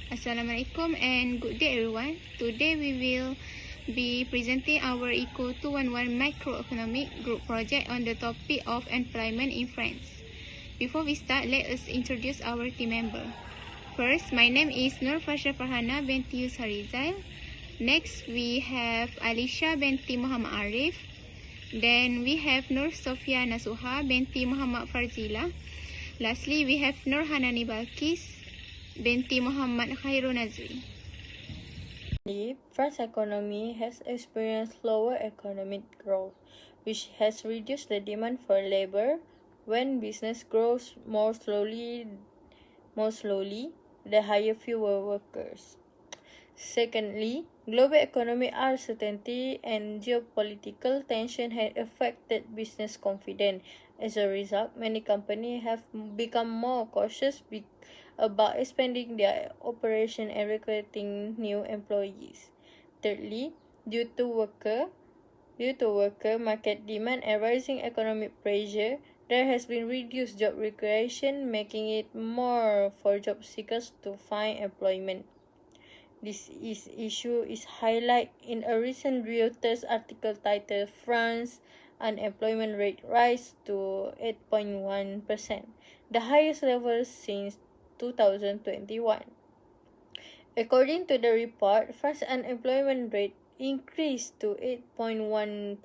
Assalamualaikum and good day everyone. Today we will be presenting our ECO211 microeconomic group project on the topic of employment in France. Before we start, let us introduce our team member. First, my name is Nur Fasha Farhana binti Harizal. Next, we have Alisha binti Muhammad Arif. Then we have Nur Sofia Nasuha binti Muhammad Farzila. Lastly, we have Nur Hanani Balkis binti Muhammad Khairul Nazri. France's economy has experienced lower economic growth, which has reduced the demand for labor. When business grows more slowly, the hire fewer workers. Secondly, global economic uncertainty and geopolitical tension have affected business confidence. As a result, many companies have become more cautious about expanding their operation and recruiting new employees. Thirdly, due to worker market demand and rising economic pressure, there has been reduced job creation, making it more for job seekers to find employment. This issue is highlighted in a recent Reuters article titled "France Unemployment Rate Rise to 8.1%, the highest level since 2021. According to the report, France's unemployment rate increased to 8.1%,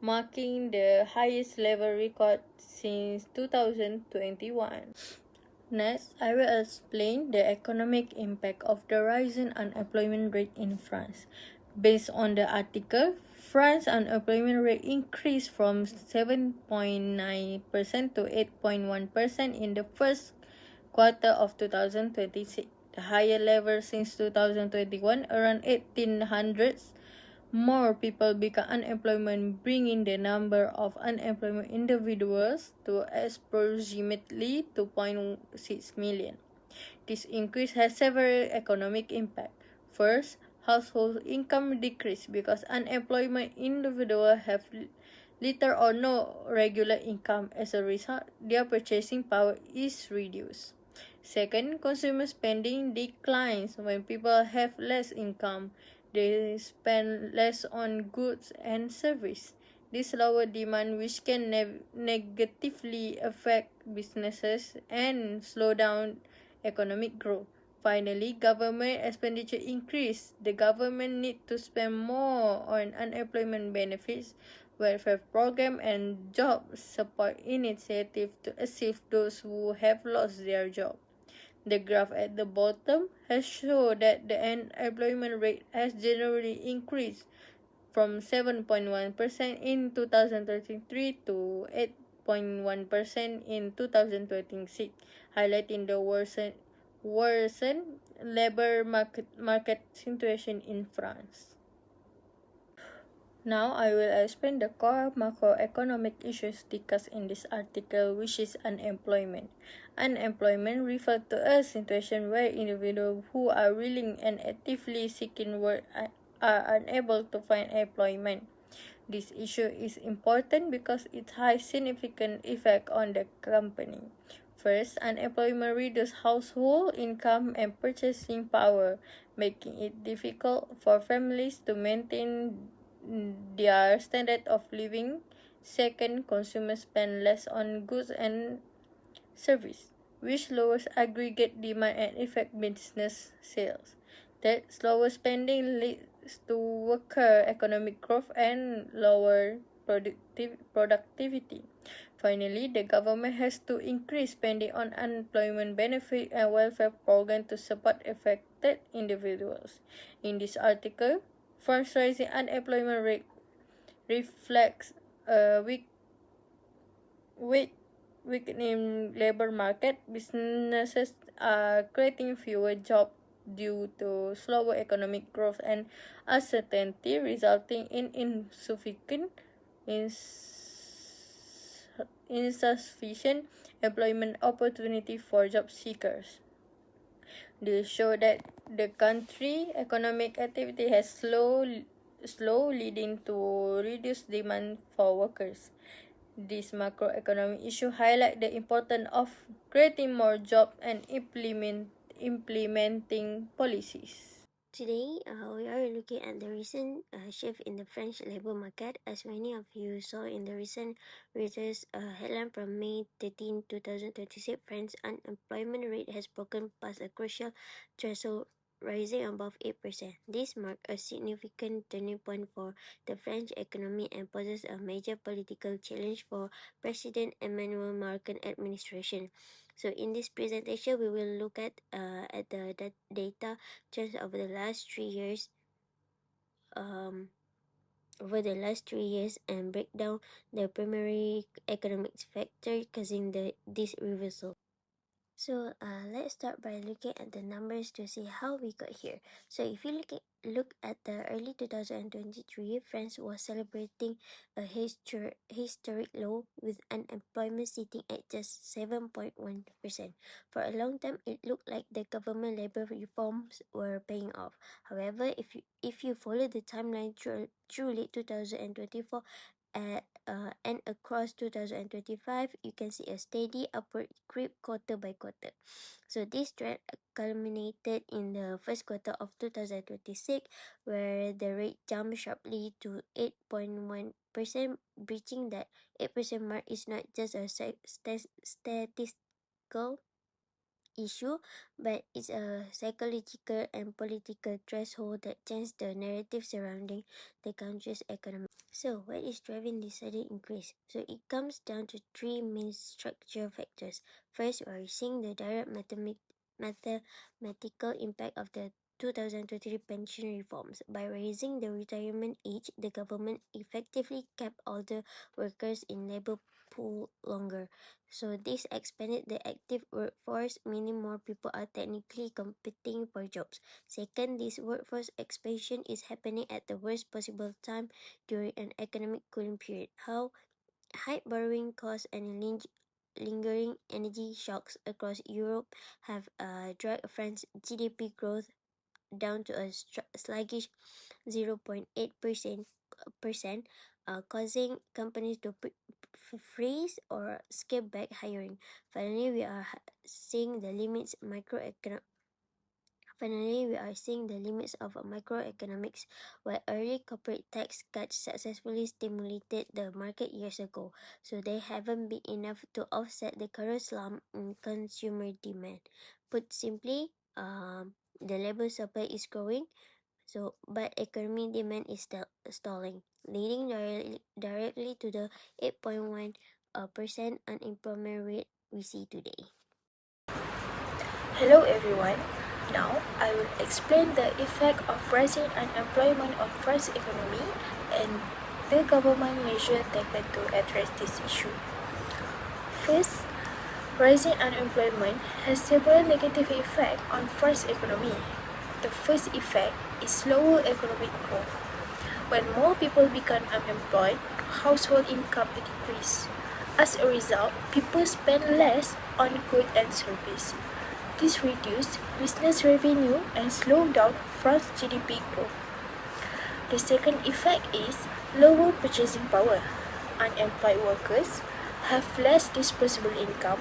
marking the highest level record since 2021. Next, I will explain the economic impact of the rising unemployment rate in France. Based on the article, France's unemployment rate increased from 7.9% to 8.1% in the first quarter of 2026, the higher level since 2021, around 1800s. More people become unemployed, bringing the number of unemployed individuals to approximately 2.6 million. This increase has several economic impacts. First, household income decreased because unemployed individuals have little or no regular income. As a result, their purchasing power is reduced. Second, consumer spending declines when people have less income. They spend less on goods and service. This lower demand, which can negatively affect businesses and slow down economic growth. Finally, government expenditure increase. The government need to spend more on unemployment benefits, welfare program, and job support initiative to assist those who have lost their job. The graph at the bottom has shown that the unemployment rate has generally increased from 7.1% in 2023 to 8.1% in 2026, highlighting the worsen labor market situation in France. Now I will explain the core macroeconomic issues discussed in this article, which is unemployment. Unemployment refers to a situation where individuals who are willing and actively seeking work are unable to find employment. This issue is important because it has significant effect on the company. First, unemployment reduces household income and purchasing power, making it difficult for families to maintain their standard of living. Second, consumers spend less on goods and service, which lowers aggregate demand and affects business sales. Third, slower spending leads to weaker economic growth and lower productivity. Finally, the government has to increase spending on unemployment benefit and welfare programs to support affected individuals. In this article, France's rising unemployment rate reflects a weakening labor market. Businesses are creating fewer jobs due to slower economic growth and uncertainty, resulting in insufficient employment opportunity for job seekers. They show that the country economic activity has slow, leading to reduced demand for workers. This macroeconomic issue highlight the importance of creating more jobs and implementing policies. Today, we are looking at the recent shift in the French labor market. As many of you saw in the recent Reuters headline from May 13, 2026, France's unemployment rate has broken past a crucial threshold, rising above 8%. This marked a significant turning point for the French economy and poses a major political challenge for President Emmanuel Macron's administration. So in this presentation, we will look at the data just um, over the last 3 years and break down the primary economic factor causing this reversal. So let's start by looking at the numbers to see how we got here. So if you look at the early 2023, France was celebrating a historic low with unemployment sitting at just 7.1%. For a long time, it looked like the government labor reforms were paying off. However, if you follow the timeline through late 2024, and across 2025, you can see a steady upward creep quarter by quarter. So this trend culminated in the first quarter of 2026, where the rate jumped sharply to 8.1%. Breaching that 8% mark is not just a statistical issue, but it's a psychological and political threshold that changed the narrative surrounding the country's economy. So, what is driving this sudden increase? So, it comes down to three main structural factors. First, we are seeing the direct mathematical impact of the 2023 pension reforms. By raising the retirement age, the government effectively kept older workers in labor pool longer. So this expanded the active workforce, meaning more people are technically competing for jobs. Second, this workforce expansion is happening at the worst possible time during an economic cooling period. How high borrowing costs and lingering energy shocks across Europe have dragged France's GDP growth down to a sluggish 0.8%, causing companies to freeze or scale back hiring. Finally, we are seeing the limits microeconomic Finally, we are seeing the limits of microeconomics, where early corporate tax cuts successfully stimulated the market years ago, so they haven't been enough to offset the current slump in consumer demand. Put simply, the labor supply is growing, but economic demand is stalling, leading directly to the 8.1% unemployment rate we see today. Hello everyone. Now I will explain the effect of rising unemployment on France's economy and the government measures taken to address this issue. First, rising unemployment has several negative effects on France's economy. The first effect is slower economic growth. When more people become unemployed, household income decreases. As a result, people spend less on goods and services. This reduced business revenue and slowed down France's GDP growth. The second effect is lower purchasing power. Unemployed workers have less disposable income,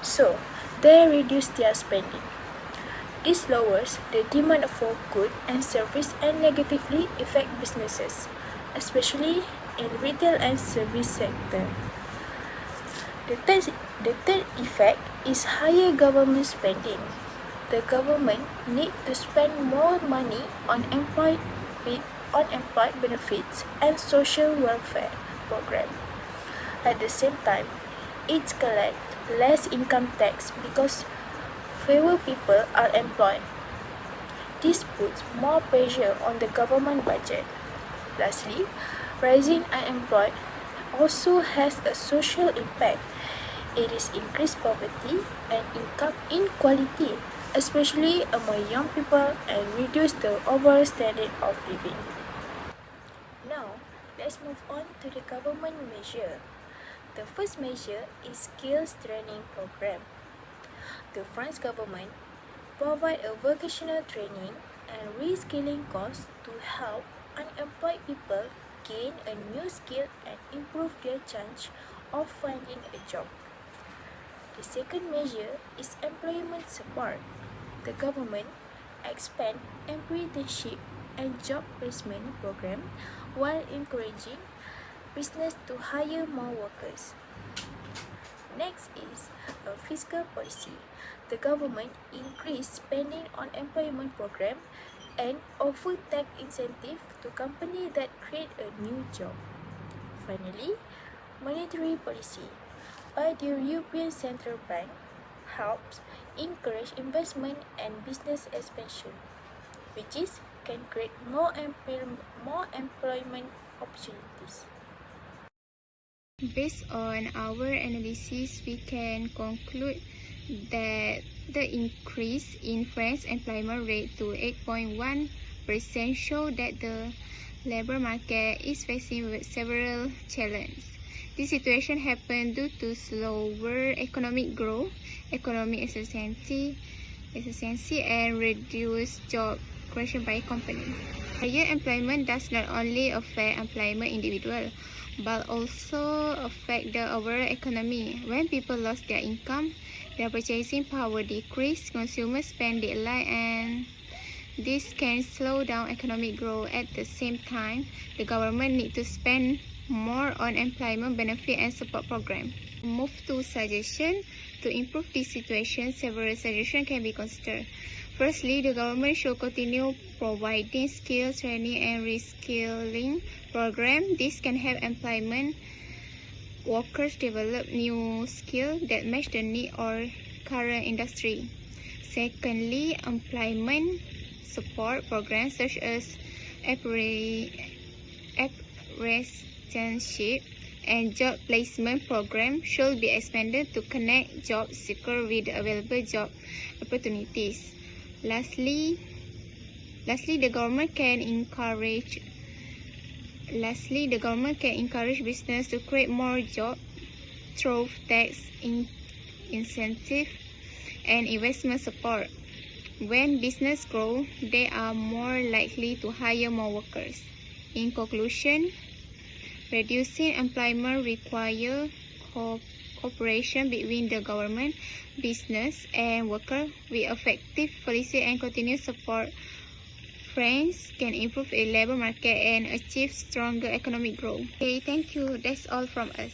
so they reduce their spending. This lowers the demand for goods and services and negatively affect businesses, especially in retail and service sector. The third effect is higher government spending. The government needs to spend more money on employed benefits and social welfare programs. At the same time, it collects less income tax because fewer people are employed. This puts more pressure on the government budget. Lastly, rising unemployment also has a social impact. It is increased poverty and income inequality, especially among young people, and reduce the overall standard of living. Now, let's move on to the government measure. The first measure is skills training program. The French government provide a vocational training and reskilling course to help unemployed people gain a new skill and improve their chance of finding a job. The second measure is employment support. the government expand apprenticeship and job placement program while encouraging business to hire more workers. Next is a fiscal policy. The government increased spending on employment program and offer tax incentive to companies that create a new job. Finally, monetary policy by the European Central Bank helps encourage investment and business expansion, which can create more employment opportunities. Based on our analysis, we can conclude that the increase in France employment rate to 8.1% show that the labor market is facing several challenges. This situation happened due to slower economic growth, economic efficiency, and reduced job creation by companies. Higher employment does not only affect employment individual, but also affect the overall economy. When people lost their income, their purchasing power decreased, consumer spend decline, and this can slow down economic growth. At the same time, the government needs to spend more on employment benefit and support program. Move to suggestion. To improve this situation, several suggestions can be considered. Firstly, the government should continue providing skill training and reskilling program. This can help employment workers develop new skills that match the need or current industry. Secondly, employment support programs such as apprenticeship and job placement program should be expanded to connect job seekers with available job opportunities. Lastly, the government can encourage business to create more jobs through tax incentive and investment support. When business grow, they are more likely to hire more workers. In conclusion, reducing employment requires cooperation between the government, business, and workers. With effective policy and continuous support, France can improve its labor market and achieve stronger economic growth. Okay, thank you. That's all from us.